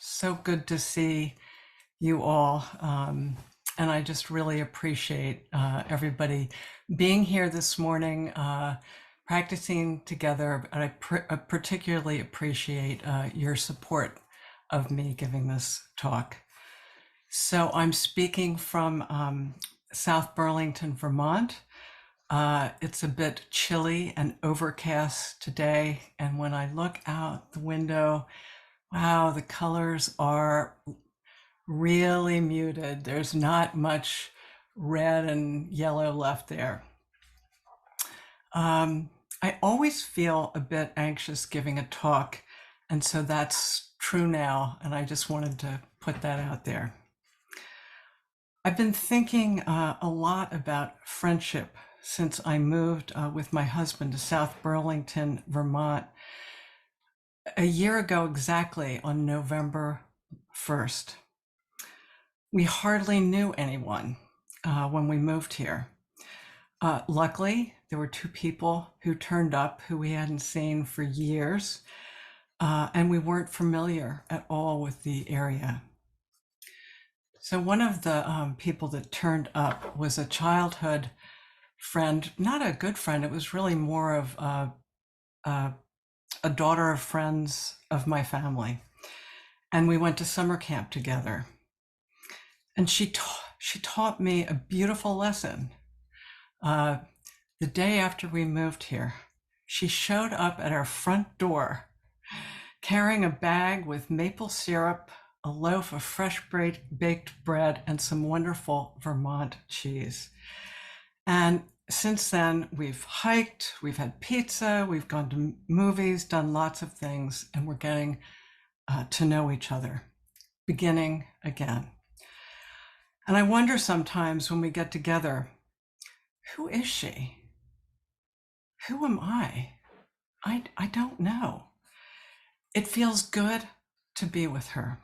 So good to see you all. And I just really appreciate everybody being here this morning, practicing together. And I particularly appreciate your support of me giving this talk. So I'm speaking from South Burlington, Vermont. It's a bit chilly and overcast today. And when I look out the window, wow, the colors are really muted. There's not much red and yellow left there. I always feel a bit anxious giving a talk, and so that's true now, and I just wanted to put that out there. I've been thinking a lot about friendship since I moved with my husband to South Burlington, Vermont, a year ago exactly on November 1st. We hardly knew anyone when we moved here. Luckily, there were two people who turned up who we hadn't seen for years, and we weren't familiar at all with the area. So one of the people that turned up was a childhood friend, not a good friend. It was really more of a daughter of friends of my family. And we went to summer camp together. And she taught me a beautiful lesson. The day after we moved here, she showed up at our front door carrying a bag with maple syrup, a loaf of fresh baked bread, and some wonderful Vermont cheese. And since then, we've hiked, we've had pizza, we've gone to movies, done lots of things, and we're getting to know each other, beginning again. And I wonder sometimes when we get together, who is she? Who am I? I don't know. It feels good to be with her.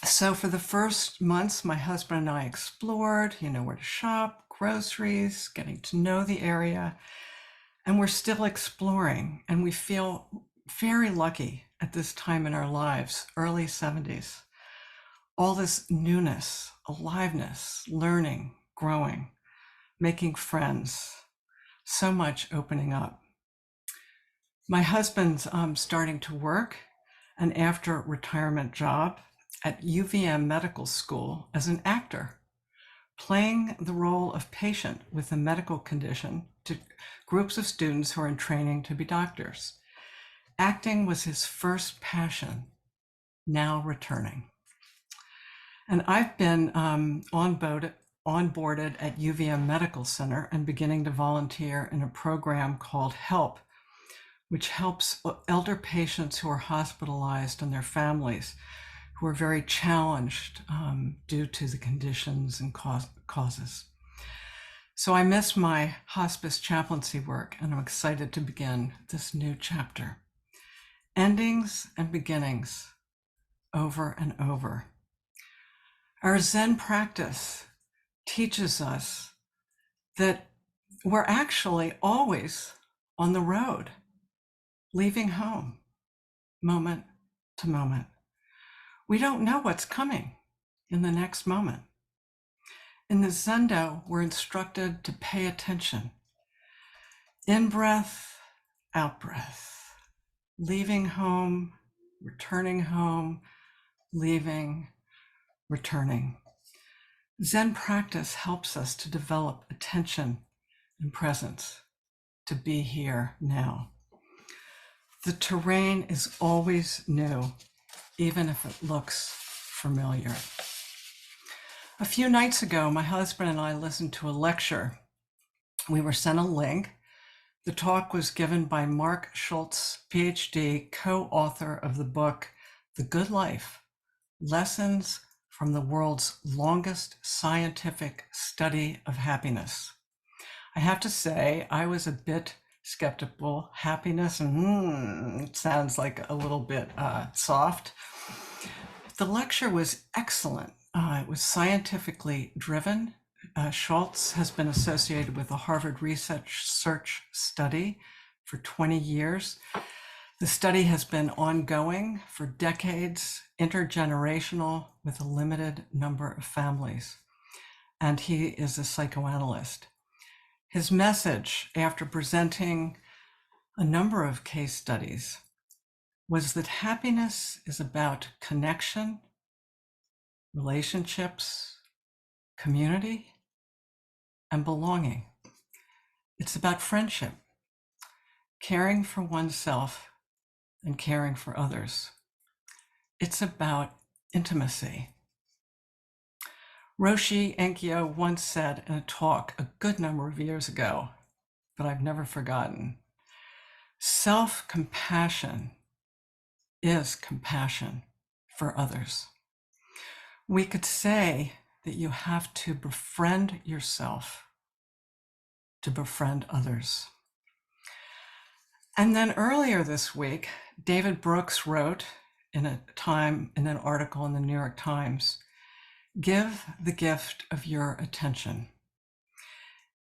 So for the first months, my husband and I explored, where to shop, groceries, getting to know the area, and we're still exploring, and we feel very lucky at this time in our lives, early 70s. All this newness, aliveness, learning, growing, making friends, so much opening up. My husband's starting to work an after retirement job at UVM Medical School as an actor, playing the role of patient with a medical condition to groups of students who are in training to be doctors. Acting was his first passion, now returning. And I've been onboarded at UVM Medical Center and beginning to volunteer in a program called HELP, which helps elder patients who are hospitalized and their families who are very challenged due to the conditions and causes. So I miss my hospice chaplaincy work, and I'm excited to begin this new chapter. Endings and beginnings, over and over. Our Zen practice teaches us that we're actually always on the road, leaving home, moment to moment. We don't know what's coming in the next moment. In the Zendo, we're instructed to pay attention. In breath, out breath, leaving home, returning home, leaving, returning. Zen practice helps us to develop attention and presence, to be here now. The terrain is always new, even if it looks familiar. A few nights ago, my husband and I listened to a lecture. We were sent a link. The talk was given by Mark Schultz, PhD, co-author of the book, The Good Life, Lessons from the World's Longest Scientific Study of Happiness. I have to say, I was a bit skeptical. Happiness, it sounds like a little bit soft. The lecture was excellent. It was scientifically driven. Schultz has been associated with the Harvard Research Study for 20 years. The study has been ongoing for decades, intergenerational, with a limited number of families, and he is a psychoanalyst. His message, after presenting a number of case studies, was that happiness is about connection, relationships, community, and belonging. It's about friendship, caring for oneself and caring for others. It's about intimacy. Roshi Enkyo once said in a talk a good number of years ago, but I've never forgotten, self-compassion is compassion for others. We could say that you have to befriend yourself to befriend others. And then earlier this week, David Brooks wrote in an article in the New York Times, "Give the gift of your attention."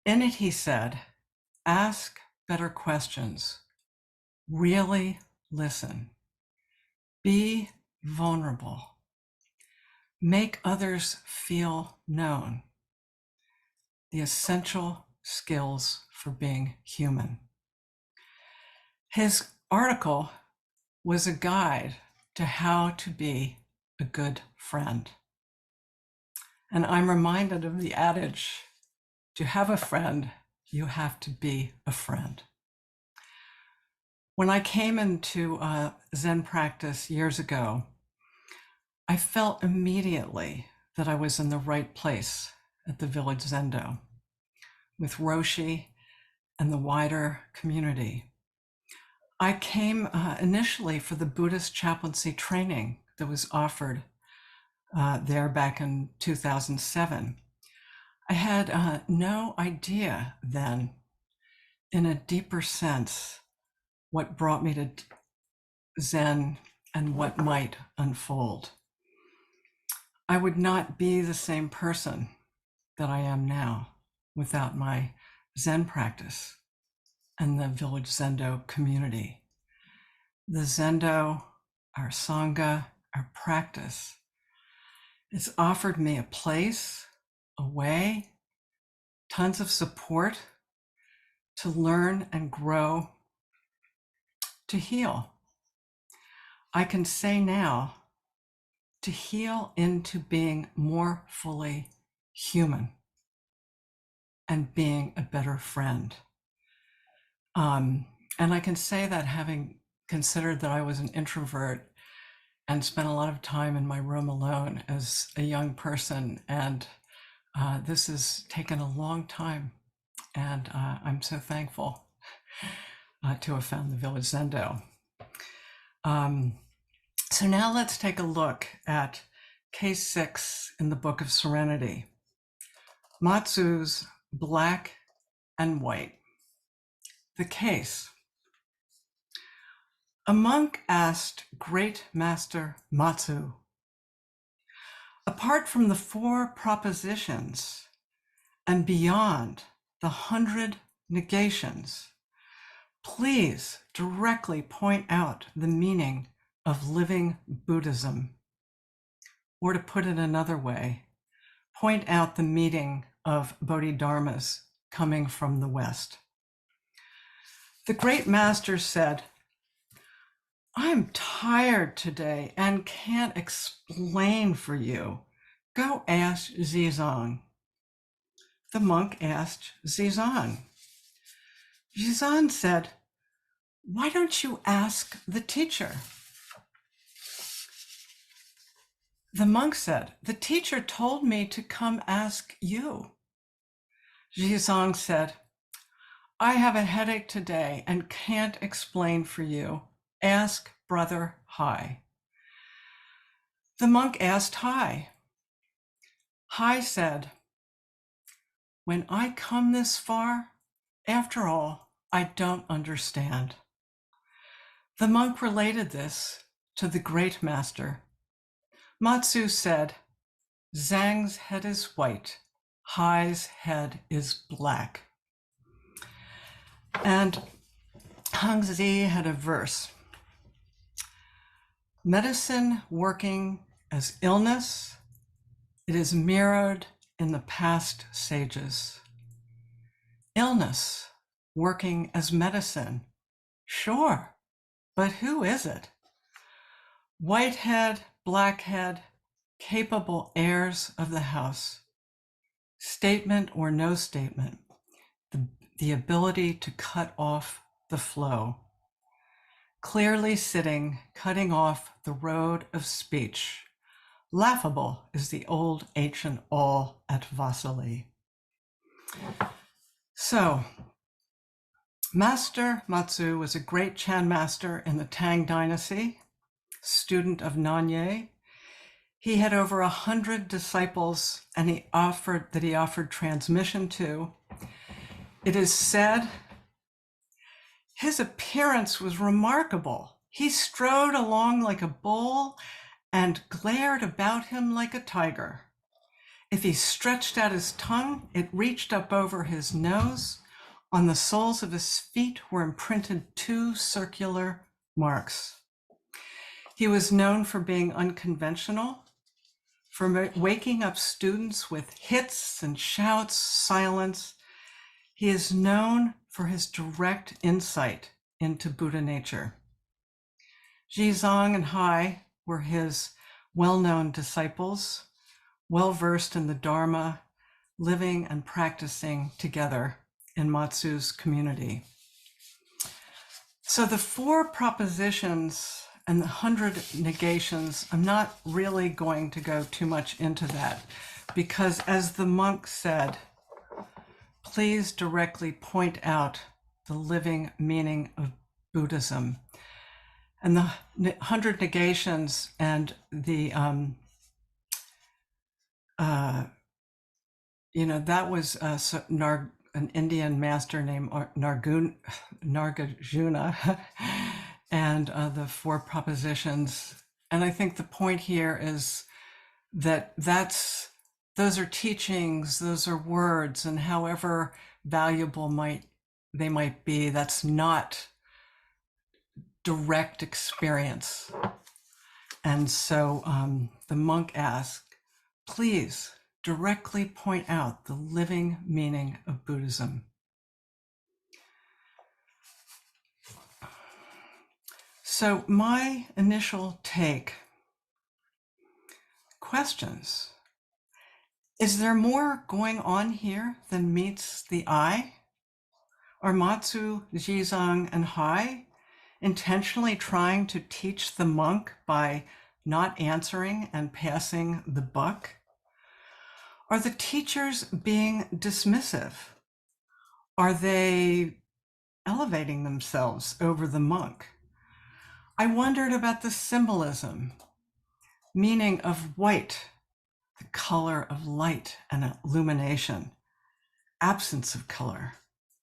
In it, he said, ask better questions, really listen, be vulnerable, make others feel known, the essential skills for being human. His article was a guide to how to be a good friend. And I'm reminded of the adage, to have a friend, you have to be a friend. When I came into Zen practice years ago, I felt immediately that I was in the right place at the Village Zendo with Roshi and the wider community. I came initially for the Buddhist chaplaincy training that was offered there back in 2007. I had no idea then, in a deeper sense, what brought me to Zen and what might unfold. I would not be the same person that I am now without my Zen practice and the Village Zendo community. The Zendo, our Sangha, our practice, it's offered me a place, a way, tons of support to learn and grow, to heal. I can say now, to heal into being more fully human and being a better friend. And I can say that having considered that I was an introvert and spent a lot of time in my room alone as a young person. And this has taken a long time. And I'm so thankful to have found the Village Zendo. So now let's take a look at case 6 in the Book of Serenity. MAZU'S Black and White. The case. A monk asked Great Master Mazu, apart from the 4 propositions and beyond the 100 negations, please directly point out the meaning of living Buddhism. Or to put it another way, point out the meaning of Bodhidharmas coming from the West. The Great Master said, I'm tired today and can't explain for you. Go ask Zizang. The monk asked Zizang. Zizang said, why don't you ask the teacher? The monk said, the teacher told me to come ask you. Zizang said, I have a headache today and can't explain for you. Ask Brother Hai. The monk asked Hai. Hai said, when I come this far, after all, I don't understand. The monk related this to the Great Master. Mazu said, Zhang's head is white, Hai's head is black. And Hangzi had a verse Medicine working as illness, it is mirrored in the past sages. Illness working as medicine, sure, but who is it? Whitehead, blackhead, capable heirs of the house. Statement or no statement, the ability to cut off the flow. Clearly sitting, cutting off the road of speech. Laughable is the old ancient all at Vasily. So, Master Matsu was a great Chan master in the Tang Dynasty, student of Nanye. He had over 100 disciples, and he offered transmission to. It is said his appearance was remarkable. He strode along like a bull and glared about him like a tiger. If he stretched out his tongue, it reached up over his nose. On the soles of his feet were imprinted 2 circular marks. He was known for being unconventional, for waking up students with hits and shouts, silence. He is known for his direct insight into Buddha nature. Jisei and Hai were his well-known disciples, well-versed in the Dharma, living and practicing together in Matsu's community. So the 4 propositions and the 100 negations, I'm not really going to go too much into that, because as the monk said, please directly point out the living meaning of Buddhism. And the 100 negations and the, that was an Indian master named Nagarjuna, and the 4 propositions. And I think the point here is that those are teachings, those are words, and however valuable they might be, that's not direct experience. And so the monk asked, please directly point out the living meaning of Buddhism. So my initial take, questions. Is there more going on here than meets the eye? Are Matsu, Jisei, and Hai intentionally trying to teach the monk by not answering and passing the buck? Are the teachers being dismissive? Are they elevating themselves over the monk? I wondered about the symbolism, meaning of white, the color of light and illumination, absence of color.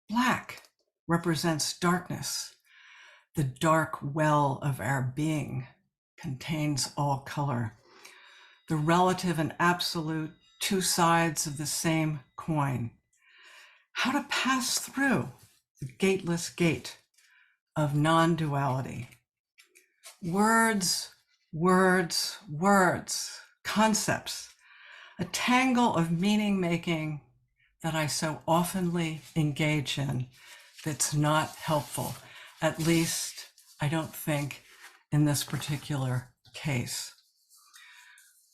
Black represents darkness. The dark well of our being contains all color. The relative and absolute, 2 sides of the same coin. How to pass through the gateless gate of non-duality. Words, words, words, concepts, a tangle of meaning making that I so oftenly engage in that's not helpful. At least I don't think in this particular case.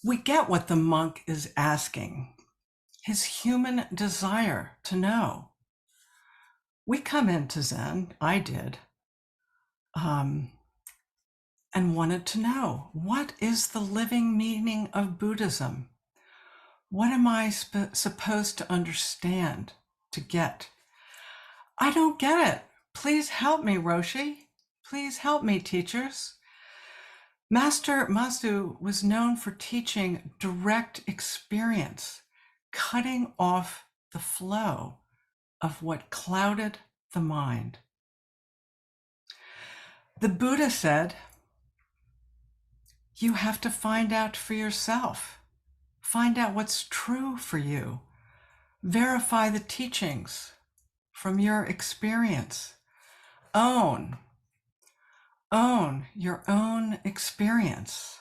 We get what the monk is asking, his human desire to know. We come into Zen, I did, and wanted to know, what is the living meaning of Buddhism? What am I supposed to understand, to get? I don't get it. Please help me, Roshi. Please help me, teachers. Master Matsu was known for teaching direct experience, cutting off the flow of what clouded the mind. The Buddha said, you have to find out for yourself. Find out what's true for you. Verify the teachings from your experience. Own Own your own experience.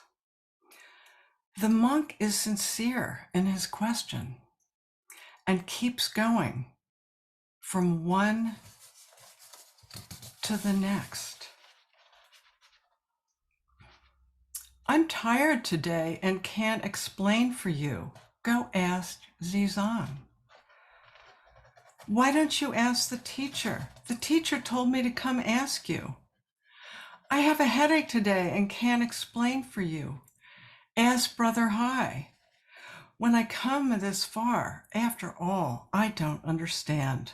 The monk is sincere in his question and keeps going from one to the next. I'm tired today and can't explain for you. Go ask Zazen. Why don't you ask the teacher? The teacher told me to come ask you. I have a headache today and can't explain for you. Ask Brother Hai. When I come this far, after all, I don't understand.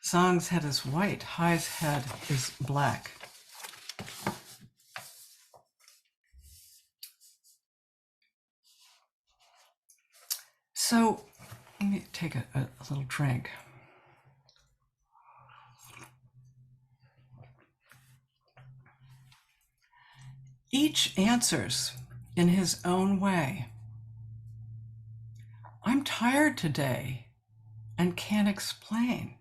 Zong's head is white, Hai's head is black. So let me take a little drink. Each answers in his own way. I'm tired today and can't explain.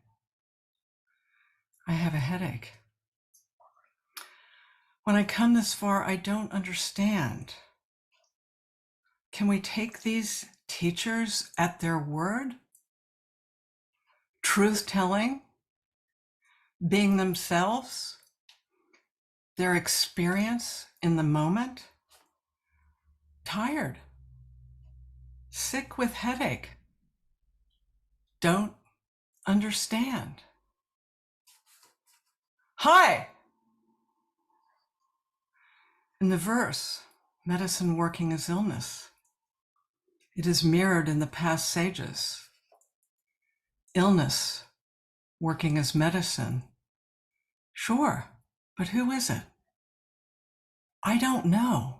I have a headache. When I come this far, I don't understand. Can we take these teachers at their word? Truth-telling, being themselves, their experience in the moment? Tired, sick with headache, don't understand. Hi! In the verse, medicine working as illness, it is mirrored in the past sages. Illness working as medicine. Sure, but who is it? I don't know.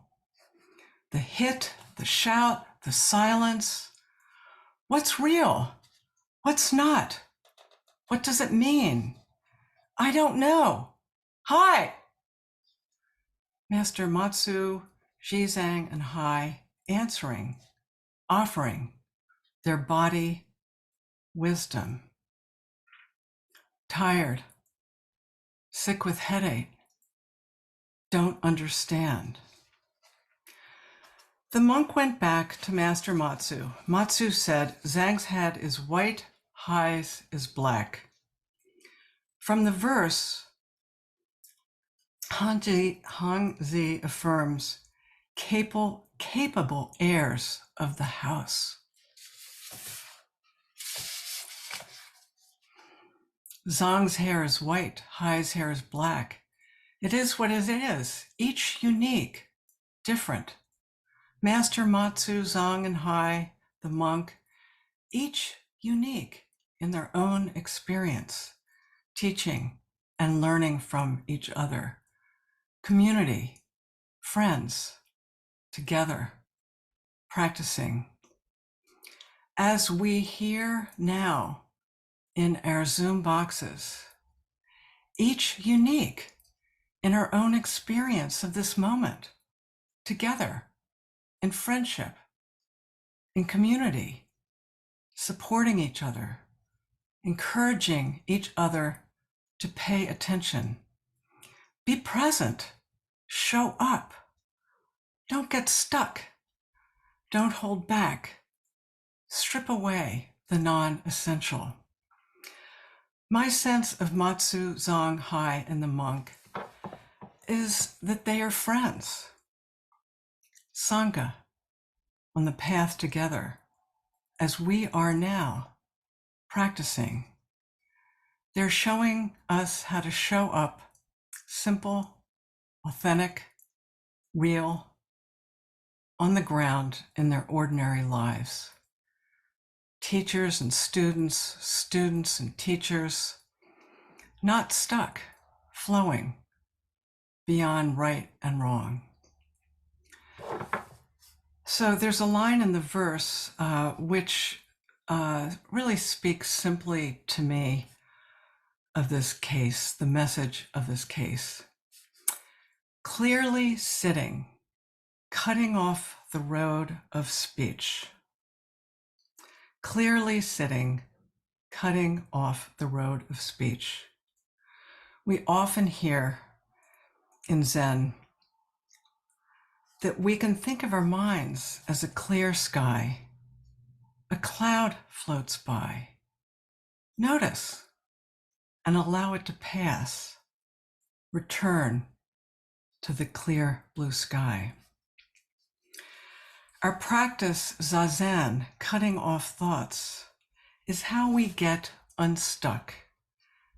The hit, the shout, the silence. What's real? What's not? What does it mean? I don't know. Hi! Master Matsu, Jisei, and Hai answering, offering their body wisdom. Tired, sick with headache, don't understand. The monk went back to Master Matsu. Matsu said, Zhang's head is white, Hai's is black. From the verse, Hangzi affirms, capable heirs of the house. Zhang's hair is white, Hai's hair is black. It is what it is, each unique, different. Master Matsu, Zhang, and Hai, the monk, each unique in their own experience, teaching and learning from each other. Community, friends, together, practicing. As we hear now in our Zoom boxes, each unique in our own experience of this moment, together, in friendship, in community, supporting each other, encouraging each other to pay attention. Be present, show up, don't get stuck, don't hold back, strip away the non-essential. My sense of Matsu, Zhang, Hai, and the monk is that they are friends. Sangha, on the path together, as we are now practicing. They're showing us how to show up simple, authentic, real, on the ground in their ordinary lives. Teachers and students, students and teachers, not stuck, flowing beyond right and wrong. So there's a line in the verse which really speaks simply to me of this case, the message of this case. Clearly sitting, cutting off the road of speech. Clearly sitting, cutting off the road of speech. We often hear in Zen that we can think of our minds as a clear sky. A cloud floats by. Notice and allow it to pass. Return to the clear blue sky. Our practice, zazen, cutting off thoughts, is how we get unstuck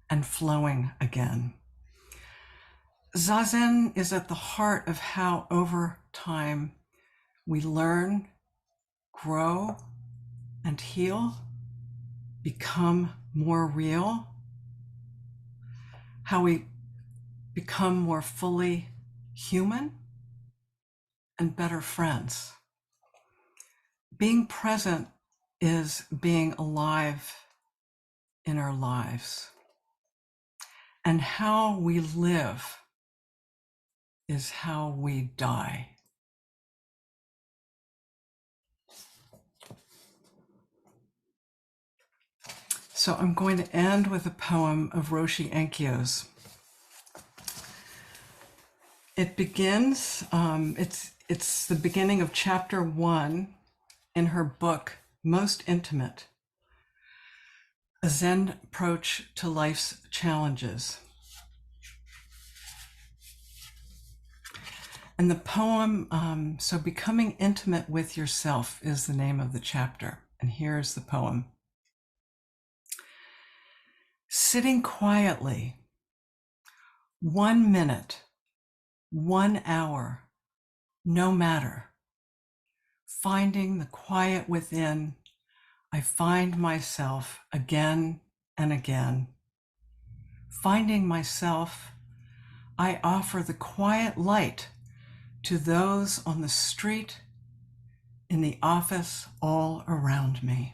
and flowing again. Zazen is at the heart of how over time we learn, grow, and heal, become more real, how we become more fully human and better friends. Being present is being alive in our lives. And how we live is how we die. So I'm going to end with a poem of Roshi Enkyo's. It begins, it's the beginning of chapter 1 in her book, Most Intimate, A Zen Approach to Life's Challenges. And the poem, so Becoming Intimate with Yourself is the name of the chapter. And here's the poem. Sitting quietly, 1 minute, 1 hour, no matter. Finding the quiet within, I find myself again and again. Finding myself, I offer the quiet light to those on the street, in the office, all around me.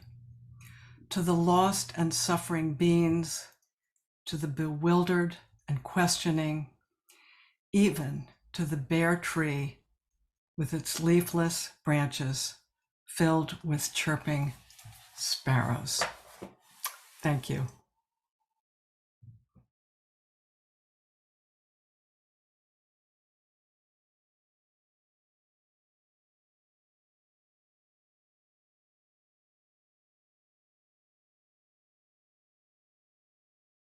To the lost and suffering beings, to the bewildered and questioning, even to the bare tree with its leafless branches filled with chirping sparrows. Thank you.